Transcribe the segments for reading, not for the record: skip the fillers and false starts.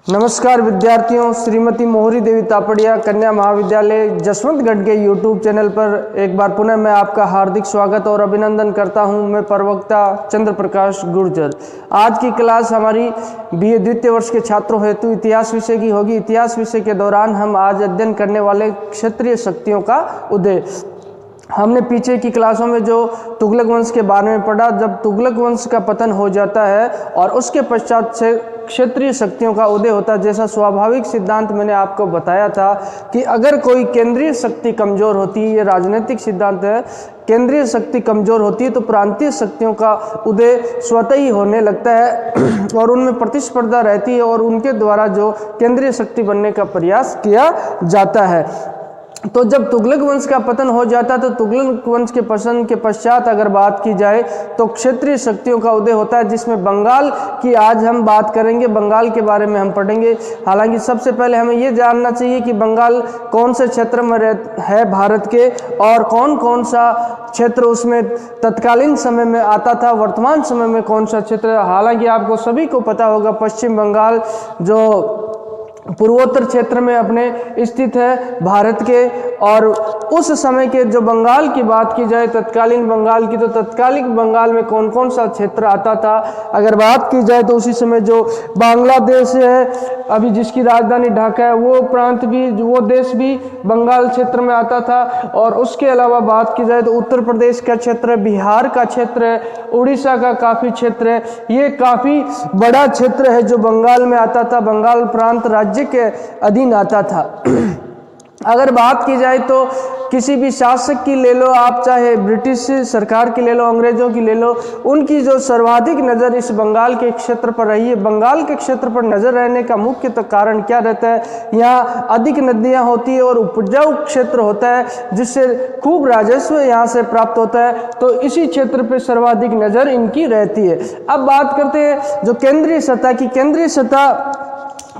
नमस्कार विद्यार्थियों, श्रीमती मोहरी देवी तापड़िया कन्या महाविद्यालय जसवंतगढ़ के यूट्यूब चैनल पर एक बार पुनः मैं आपका हार्दिक स्वागत और अभिनंदन करता हूं। मैं प्रवक्ता चंद्र प्रकाश गुर्जर। आज की क्लास हमारी बीए द्वितीय वर्ष के छात्रों हेतु इतिहास विषय की होगी। इतिहास विषय के दौरान हम आज अध्ययन करने वाले क्षेत्रीय शक्तियों का उदय। हमने पीछे की क्लासों में जो तुगलक वंश के बारे में पढ़ा, जब तुगलक वंश का पतन हो जाता है और उसके पश्चात से क्षेत्रीय शक्तियों का उदय होता है। जैसा स्वाभाविक सिद्धांत मैंने आपको बताया था कि अगर कोई केंद्रीय शक्ति कमजोर होती है, ये राजनीतिक सिद्धांत है, केंद्रीय शक्ति कमजोर होती है तो प्रांतीय शक्तियों का उदय स्वतः ही होने लगता है और उनमें प्रतिस्पर्धा रहती है और उनके द्वारा जो केंद्रीय शक्ति बनने का प्रयास किया जाता है। तो जब तुगलक वंश का पतन हो जाता है तो तुगलक वंश के पतन के पश्चात अगर बात की जाए तो क्षेत्रीय शक्तियों का उदय होता है, जिसमें बंगाल की आज हम बात करेंगे। बंगाल के बारे में हम पढ़ेंगे। हालांकि सबसे पहले हमें ये जानना चाहिए कि बंगाल कौन से क्षेत्र में है भारत के और कौन कौन सा क्षेत्र उसमें तत्कालीन समय में आता था, वर्तमान समय में कौन सा क्षेत्र। हालांकि आपको सभी को पता होगा पश्चिम बंगाल जो पूर्वोत्तर क्षेत्र में अपने स्थित है भारत के, और उस समय के जो बंगाल की बात की जाए तत्कालीन बंगाल की, तो तत्कालीन बंगाल में कौन कौन सा क्षेत्र आता था अगर बात की जाए तो उसी समय जो बांग्लादेश है अभी जिसकी राजधानी ढाका है, वो प्रांत भी, वो देश भी बंगाल क्षेत्र में आता था। और उसके अलावा बात की जाए तो उत्तर प्रदेश का क्षेत्र, बिहार का क्षेत्र है, उड़ीसा का काफ़ी क्षेत्र है। ये काफ़ी बड़ा क्षेत्र है जो बंगाल में आता था, बंगाल प्रांत राज्य के अधीन आता था। अगर बात की जाए तो किसी भी शासक की ले लो आप, चाहे ब्रिटिश सरकार की ले लो, अंग्रेजों की ले लो, उनकी जो सर्वाधिक नज़र इस बंगाल के क्षेत्र पर रही है। बंगाल के क्षेत्र पर नज़र रहने का मुख्य कारण क्या रहता है? यहाँ अधिक नदियाँ होती है और उपजाऊ क्षेत्र होता है जिससे खूब राजस्व यहाँ से प्राप्त होता है, तो इसी क्षेत्र पर सर्वाधिक नज़र इनकी रहती है। अब बात करते हैं जो केंद्रीय सत्ता की।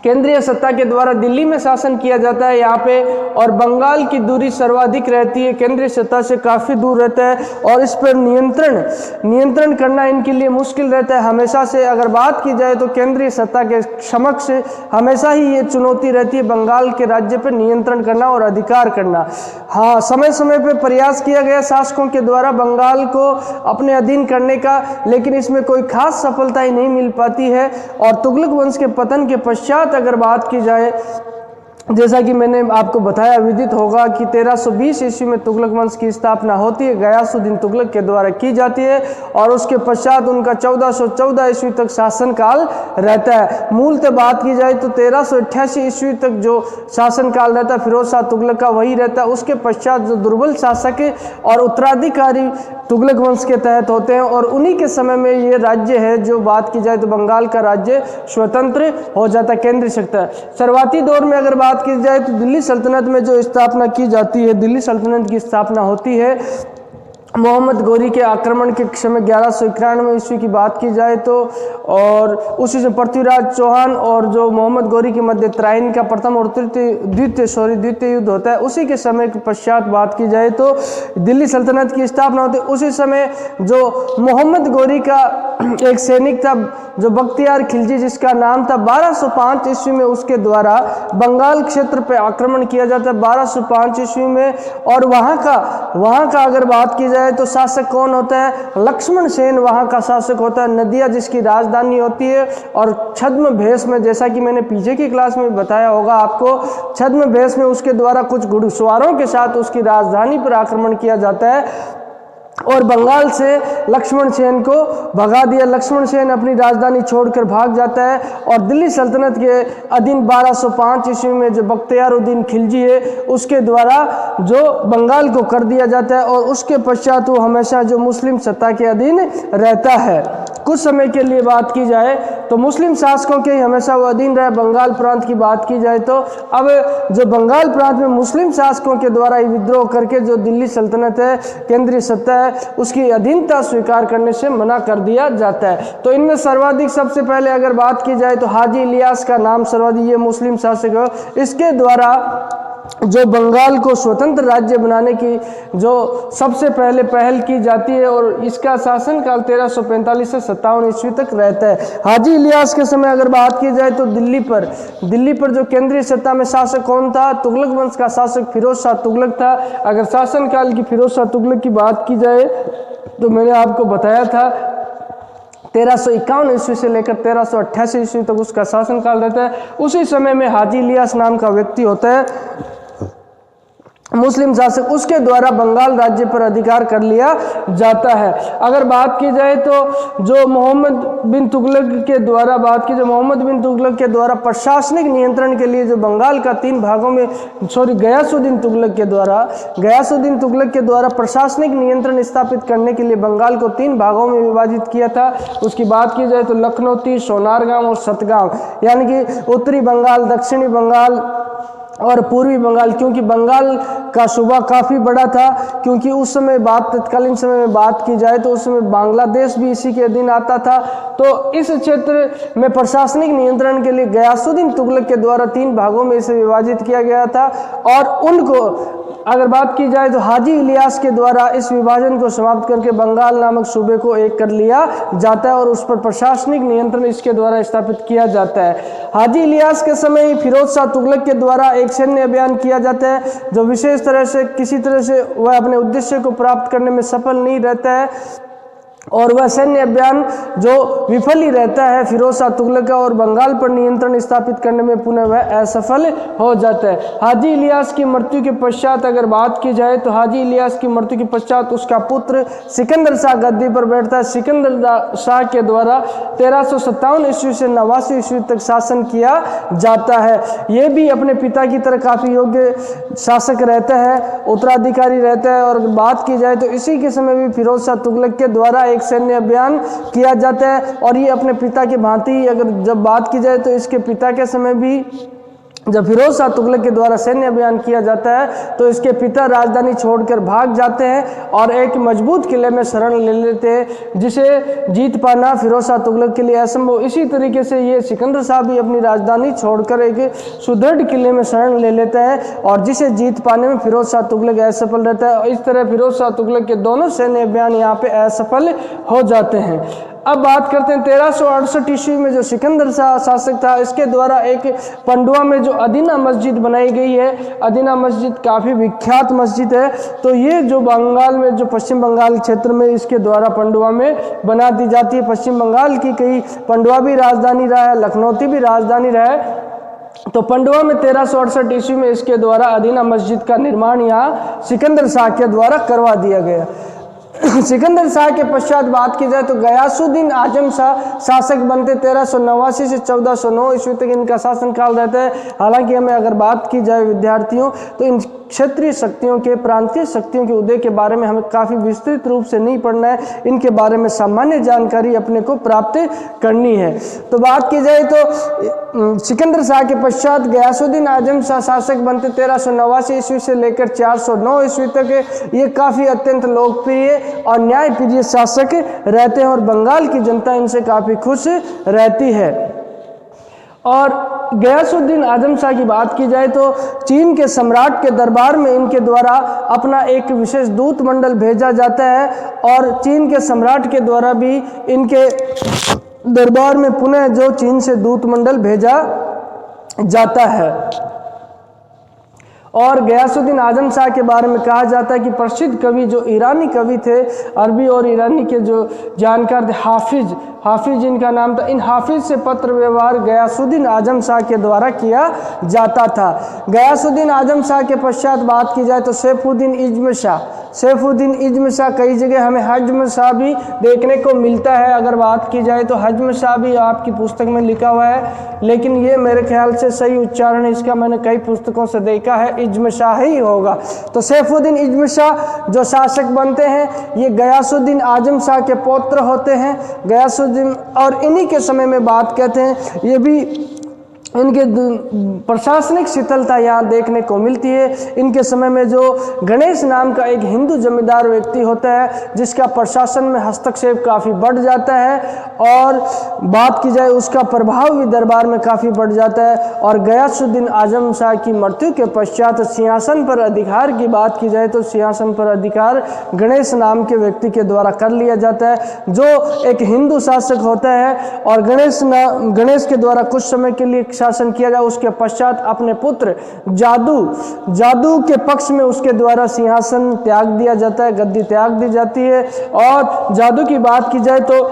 केंद्रीय सत्ता के द्वारा दिल्ली में शासन किया जाता है यहाँ पे, और बंगाल की दूरी सर्वाधिक रहती है, केंद्रीय सत्ता से काफ़ी दूर रहता है और इस पर नियंत्रण करना इनके लिए मुश्किल रहता है हमेशा से। अगर बात की जाए तो केंद्रीय सत्ता के समक्ष हमेशा ही ये चुनौती रहती है बंगाल के राज्य पर नियंत्रण करना और अधिकार करना। हाँ, समय समय पर प्रयास किया गया शासकों के द्वारा बंगाल को अपने अधीन करने का, लेकिन इसमें कोई खास सफलता ही नहीं मिल पाती है। और तुगलक वंश के पतन के पश्चात अगर बात की जाए, जैसा कि मैंने आपको बताया, विदित होगा कि 1320 ईस्वी में तुगलक वंश की स्थापना होती है, गयासुद्दीन तुगलक के द्वारा की जाती है और उसके पश्चात उनका 1414 ईस्वी तक शासनकाल रहता है। मूलतः बात की जाए तो 1388 ईस्वी तक जो शासनकाल रहता है फिरोज शाह तुगलक का वही रहता है। उसके पश्चात जो दुर्बल शासक और उत्तराधिकारी तुगलक वंश के तहत होते हैं और उन्हीं के समय में ये राज्य है जो बात की जाए तो बंगाल का राज्य स्वतंत्र हो जाता है, केंद्रीय सत्ता। शुरुआती दौर में अगर बात की जाए तो दिल्ली सल्तनत में जो स्थापना की जाती है, दिल्ली सल्तनत की स्थापना होती है मोहम्मद गोरी के आक्रमण के समय 1191 ईस्वी की बात की जाए तो, और उसी से पृथ्वीराज चौहान और जो मोहम्मद गोरी के मध्य त्राइन का प्रथम और द्वितीय युद्ध होता है। उसी के समय के पश्चात बात की जाए तो दिल्ली सल्तनत की स्थापना होती है। उसी समय जो मोहम्मद गोरी का एक सैनिक था जो बख्तियार खिलजी जिसका नाम था, 1205 ईस्वी में उसके द्वारा बंगाल क्षेत्र पर आक्रमण किया जाता है 1205 ईस्वी में। और वहाँ का अगर बात की जाए तो शासक कौन होता है? लक्ष्मण सेन वहाँ का शासक होता है। नदिया जिसकी राजधानी होती है और छद्म भेष में, जैसा कि मैंने पीछे की क्लास में बताया होगा आपको, छद्म भेष में उसके द्वारा कुछ घुड़सवारों के साथ उसकी राजधानी पर आक्रमण किया जाता है और बंगाल से लक्ष्मण सेन को भगा दिया। लक्ष्मण सेन अपनी राजधानी छोड़कर भाग जाता है और दिल्ली सल्तनत के अधीन 1205 ईस्वी में जो बख्तियारुद्दीन खिलजी है उसके द्वारा जो बंगाल को कर दिया जाता है और उसके पश्चात वो हमेशा जो मुस्लिम सत्ता के अधीन रहता है। कुछ समय के लिए बात की जाए तो मुस्लिम शासकों के हमेशा वो अधीन रहे। बंगाल प्रांत की बात की जाए तो अब जो बंगाल प्रांत में मुस्लिम शासकों के द्वारा विद्रोह करके जो दिल्ली सल्तनत है, केंद्रीय सत्ता है, उसकी अधीनता स्वीकार करने से मना कर दिया जाता है। तो इनमें सर्वाधिक सबसे पहले अगर बात की जाए तो हाजी इलियास का नाम सर्वाधिक, ये मुस्लिम शासक है, इसके द्वारा जो बंगाल को स्वतंत्र राज्य बनाने की जो सबसे पहले पहल की जाती है और इसका शासनकाल 1345 से 57 ईस्वी तक रहता है। हाजी इलियास के समय अगर बात की जाए तो दिल्ली पर जो केंद्रीय सत्ता में शासक कौन था? तुगलक वंश का शासक फिरोज शाह तुगलक था। अगर शासनकाल की फिरोज शाह तुगलक की बात की जाए तो मैंने आपको बताया था 1351 ईस्वी से लेकर 1388 ईस्वी तक उसका शासनकाल रहता है। उसी समय में हाजी इलियास नाम का व्यक्ति होता है मुस्लिम शासक, उसके द्वारा बंगाल राज्य पर अधिकार कर लिया जाता है। अगर बात की जाए तो जो मोहम्मद बिन तुगलक के द्वारा प्रशासनिक नियंत्रण के लिए जो बंगाल का 3 भागों में गयासुद्दीन तुगलक के द्वारा प्रशासनिक नियंत्रण स्थापित करने के लिए बंगाल को 3 भागों में विभाजित किया था। उसकी बात की जाए तो लखनौती, सोनारगांव और सतगांव, यानी कि उत्तरी बंगाल, दक्षिणी बंगाल और पूर्वी बंगाल। क्योंकि बंगाल का सूबा काफ़ी बड़ा था, क्योंकि उस समय तत्कालीन समय में बात की जाए तो उस समय बांग्लादेश भी इसी के अधीन आता था। तो इस क्षेत्र में प्रशासनिक नियंत्रण के लिए गयासुद्दीन तुगलक के द्वारा 3 भागों में इसे विभाजित किया गया था और उनको अगर बात की जाए तो हाजी इलियास के द्वारा इस विभाजन को समाप्त करके बंगाल नामक सूबे को एक कर लिया जाता है और उस पर प्रशासनिक नियंत्रण इसके द्वारा स्थापित किया जाता है। हाजी इलियास के समय ही फिरोज शाह तुगलक के द्वारा एक सैन्य अभियान किया जाता है जो विशेष तरह से किसी तरह से वह अपने उद्देश्य को प्राप्त करने में सफल नहीं रहता है और वह सैन्य अभियान जो विफल ही रहता है फिरोज शाह तुगलक का और बंगाल पर नियंत्रण स्थापित करने में पुनः वह असफल हो जाता है। हाजी इलियास की मृत्यु के पश्चात अगर बात की जाए तो हाजी इलियास की मृत्यु के पश्चात उसका पुत्र सिकंदर शाह गद्दी पर बैठता है। सिकंदर शाह के द्वारा 1357 ईस्वी से 89 ईस्वी तक शासन किया जाता है। ये भी अपने पिता की तरह काफ़ी योग्य शासक रहता है, उत्तराधिकारी रहता है। और बात की जाए तो इसी के समय भी फिरोज शाह तुगलक के द्वारा एक सैन्य अभियान किया जाता है और ये अपने पिता की भांति अगर जब बात की जाए तो इसके पिता के समय भी जब फिरोज शाह तुगलक के द्वारा सैन्य अभियान किया जाता है तो इसके पिता राजधानी छोड़कर भाग जाते हैं और एक मजबूत किले में शरण ले लेते हैं जिसे जीत पाना फिरोज शाह तुगलक के लिए असंभव। इसी तरीके से ये सिकंदर शाह भी अपनी राजधानी छोड़कर एक सुदृढ़ किले में शरण ले लेता है और जिसे जीत पाने में फिरोज शाह तुगलक असफल रहता है। इस तरह फिरोज शाह तुगलक के दोनों सैन्य अभियान यहाँ पे असफल हो जाते हैं। अब बात करते हैं 1368 ईस्वी में जो सिकंदर शाह शासक था इसके द्वारा एक पंडुआ में जो अदीना मस्जिद बनाई गई है। अदीना मस्जिद काफ़ी विख्यात मस्जिद है। तो ये जो बंगाल में जो पश्चिम बंगाल क्षेत्र में इसके द्वारा पंडुआ में बना दी जाती है। पश्चिम बंगाल की कई पंडुआ भी राजधानी रहा है, लखनौती भी राजधानी रहा है। तो पंडुआ में 1368 ईस्वी में इसके द्वारा अदीना मस्जिद का निर्माण यहाँ सिकंदर शाह के द्वारा करवा दिया गया। सिकंदर शाह के पश्चात बात की जाए तो गयासुद्दीन आजम शाह शासक बनते 1389 से 1409 ईस्वी तक इनका शासनकाल रहता है। हालांकि हमें अगर बात की जाए विद्यार्थियों तो इन क्षेत्रीय शक्तियों के प्रांतीय शक्तियों के उदय के बारे में हमें काफ़ी विस्तृत रूप से नहीं पढ़ना है, इनके बारे में सामान्य जानकारी अपने को प्राप्त करनी है। तो बात की जाए तो सिकंदर शाह के पश्चात गयासुद्दीन आजम शाह शासक बनते 1389 ईस्वी से लेकर 409 ईस्वी तक। ये काफ़ी अत्यंत लोकप्रिय और न्यायप्रिय शासक रहते हैं और बंगाल की जनता इनसे काफ़ी खुश रहती है। और गयासुद्दीन आजम शाह की बात की जाए तो चीन के सम्राट के दरबार में इनके द्वारा अपना एक विशेष दूत मंडल भेजा जाता है और चीन के सम्राट के द्वारा भी इनके दरबार में पुनः जो चीन से दूत मंडल भेजा जाता है। और गयासुद्दीन आजम शाह के बारे में कहा जाता है कि प्रसिद्ध कवि जो ईरानी कवि थे, अरबी और ईरानी के जो जानकार थे, हाफिज इनका नाम था। इन हाफिज से पत्र व्यवहार गयासुद्दीन आजम शाह के द्वारा किया जाता था। गयासुद्दीन आजम शाह के पश्चात बात की जाए तो सैफुद्दीन इज़्म शाह कई जगह हमें हजम शाह भी देखने को मिलता है। अगर बात की जाए तो हजम शाह भी आपकी पुस्तक में लिखा हुआ है, लेकिन ये मेरे ख्याल से सही उच्चारण इसका मैंने कई पुस्तकों से देखा है, इज़्म शाह ही होगा। तो सैफुद्दीन इज़्म शाह जो शासक बनते हैं ये गयासुद्दीन आजम शाह के पौत्र होते हैं। गयासुद्दीन और इन्हीं के समय में बात कहते हैं ये भी इनके प्रशासनिक शिथिलता यहाँ देखने को मिलती है। इनके समय में जो गणेश नाम का एक हिंदू जमींदार व्यक्ति होता है जिसका प्रशासन में हस्तक्षेप काफ़ी बढ़ जाता है, और बात की जाए उसका प्रभाव भी दरबार में काफ़ी बढ़ जाता है। और गयासुद्दीन आजम शाह की मृत्यु के पश्चात सिंहासन पर अधिकार की बात की जाए तो सिंहासन पर अधिकार गणेश नाम के व्यक्ति के द्वारा कर लिया जाता है, जो एक हिंदू शासक होता है। और गणेश के द्वारा कुछ समय के लिए शासन किया जाए, उसके पश्चात अपने पुत्र जादू के पक्ष में उसके द्वारा सिंहासन त्याग दिया जाता है, गद्दी त्याग दी जाती है। और जादू की बात की जाए तो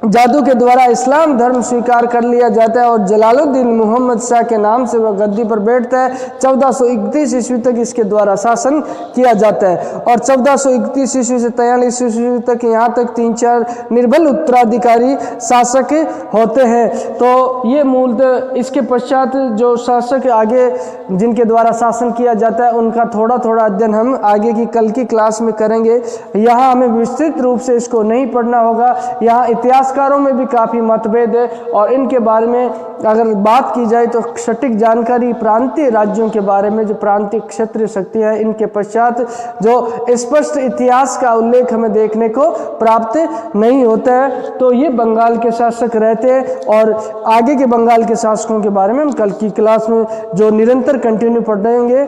जादू के द्वारा इस्लाम धर्म स्वीकार कर लिया जाता है और जलालुद्दीन मोहम्मद शाह के नाम से वह गद्दी पर बैठता है। 1431 ईस्वी तक इसके द्वारा शासन किया जाता है और 1431 ईस्वी से 43 ईस्वी तक यहाँ तक 3-4 निर्बल उत्तराधिकारी शासक होते हैं। तो ये मूलतः इसके पश्चात जो शासक आगे जिनके द्वारा शासन किया जाता है उनका थोड़ा थोड़ा अध्ययन हम आगे की कल की क्लास में करेंगे। यहाँ हमें विस्तृत रूप से इसको नहीं पढ़ना होगा। यहाँ इतिहासकारों में भी काफ़ी मतभेद है और इनके बारे में अगर बात की जाए तो सटीक जानकारी प्रांतीय राज्यों के बारे में, जो प्रांतीय क्षेत्रीय शक्ति है, इनके पश्चात जो स्पष्ट इतिहास का उल्लेख हमें देखने को प्राप्त नहीं होता है। तो ये बंगाल के शासक रहते हैं और आगे के बंगाल के शासकों के बारे में हम कल की क्लास में जो निरंतर कंटिन्यू पढ़ेंगे।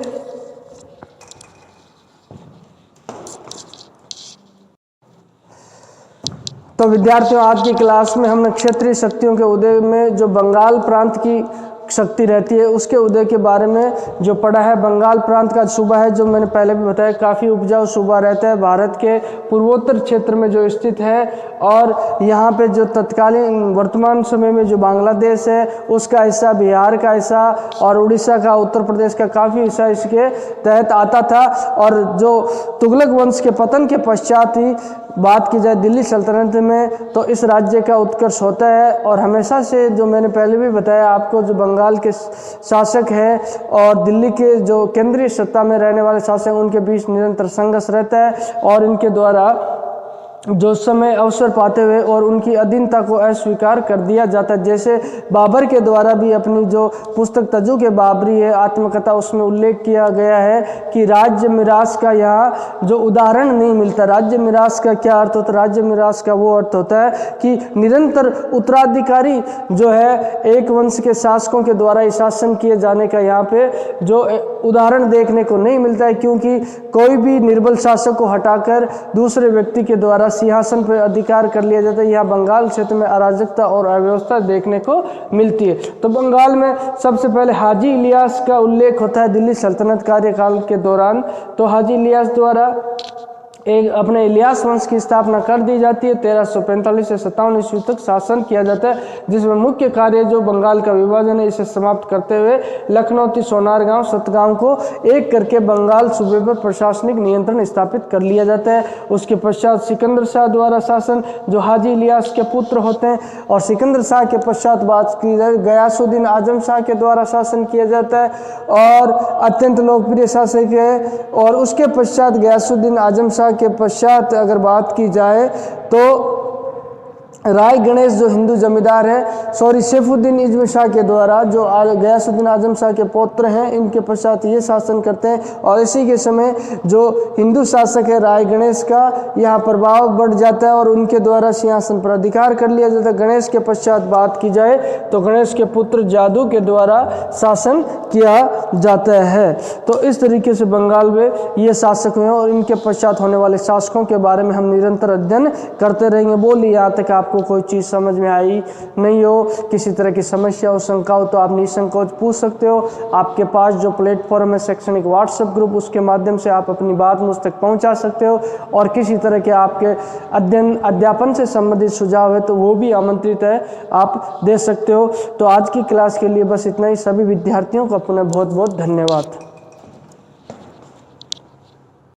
तो विद्यार्थियों, आज की क्लास में हमने क्षेत्रीय शक्तियों के उदय में जो बंगाल प्रांत की शक्ति रहती है उसके उदय के बारे में जो पढ़ा है। बंगाल प्रांत का सूबा है, जो मैंने पहले भी बताया, काफ़ी उपजाऊ सूबा रहता है, भारत के पूर्वोत्तर क्षेत्र में जो स्थित है। और यहाँ पे जो तत्कालीन वर्तमान समय में जो बांग्लादेश है उसका हिस्सा, बिहार का हिस्सा और उड़ीसा का, उत्तर प्रदेश का काफ़ी हिस्सा इसके तहत आता था। और जो तुगलक वंश के पतन के पश्चात ही बात की जाए दिल्ली सल्तनत में तो इस राज्य का उत्कर्ष होता है। और हमेशा से जो मैंने पहले भी बताया आपको, जो बंगाल के शासक हैं और दिल्ली के जो केंद्रीय सत्ता में रहने वाले शासक, उनके बीच निरंतर संघर्ष रहता है और इनके द्वारा जो समय अवसर पाते हुए और उनकी अधीनता को अस्वीकार कर दिया जाता है। जैसे बाबर के द्वारा भी अपनी जो पुस्तक तजुक बाबरी है आत्मकथा, उसमें उल्लेख किया गया है कि राज्य मिरास का यहाँ जो उदाहरण नहीं मिलता। राज्य मिरास का क्या अर्थ होता है? राज्य मिरास का वो अर्थ होता है कि निरंतर उत्तराधिकारी जो है एक वंश के शासकों के द्वारा ही शासन किए जाने का यहाँ पे जो उदाहरण देखने को नहीं मिलता है, क्योंकि कोई भी निर्बल शासक को हटाकर दूसरे व्यक्ति के द्वारा सिंहासन पर अधिकार कर लिया जाता है। यहाँ बंगाल क्षेत्र में अराजकता और अव्यवस्था देखने को मिलती है। तो बंगाल में सबसे पहले हाजी इलियास का उल्लेख होता है दिल्ली सल्तनत कार्यकाल के दौरान। तो हाजी इलियास द्वारा एक अपने इलियास वंश की स्थापना कर दी जाती है। 1345 से 57 ईस्वी तक शासन किया जाता है, जिसमें मुख्य कार्य जो बंगाल का विभाजन है इसे समाप्त करते हुए लखनौती, सोनारगांव, सतगांव को एक करके बंगाल सूबे पर प्रशासनिक नियंत्रण स्थापित कर लिया जाता है। उसके पश्चात सिकंदर शाह द्वारा शासन, जो हाजी इलियास के पुत्र होते हैं, और सिकंदर शाह के पश्चात बात की जाए गयासुद्दीन आजम शाह के द्वारा शासन किया जाता है और अत्यंत लोकप्रिय शासक है। और उसके पश्चात गयासुद्दीन आजम शाह के पश्चात अगर बात की जाए तो राय गणेश जो हिंदू जमींदार है, सैफुद्दीन इज़्म शाह के द्वारा, जो गयासुद्दीन आजम शाह के पौत्र हैं, इनके पश्चात ये शासन करते हैं। और इसी के समय जो हिंदू शासक है राय गणेश का यहाँ प्रभाव बढ़ जाता है और उनके द्वारा सिंहासन पर अधिकार कर लिया जाता है। गणेश के पश्चात बात की जाए तो गणेश के पुत्र जादू के द्वारा शासन किया जाता है। तो इस तरीके से बंगाल में ये शासक हुए और इनके पश्चात होने वाले शासकों के बारे में हम निरंतर अध्ययन करते रहेंगे। बोलिए यहाँ तक आपको कोई चीज़ समझ में आई नहीं हो, किसी तरह की समस्या हो, शंका हो, तो आप निसंकोच पूछ सकते हो। आपके पास जो प्लेटफॉर्म है शैक्षणिक व्हाट्सएप ग्रुप, उसके माध्यम से आप अपनी बात मुझ तक पहुंचा सकते हो। और किसी तरह के आपके अध्यापन से संबंधित सुझाव है तो वो भी आमंत्रित है, आप दे सकते हो। तो आज की क्लास के लिए बस इतना ही। सभी विद्यार्थियों का पुनः बहुत बहुत धन्यवाद।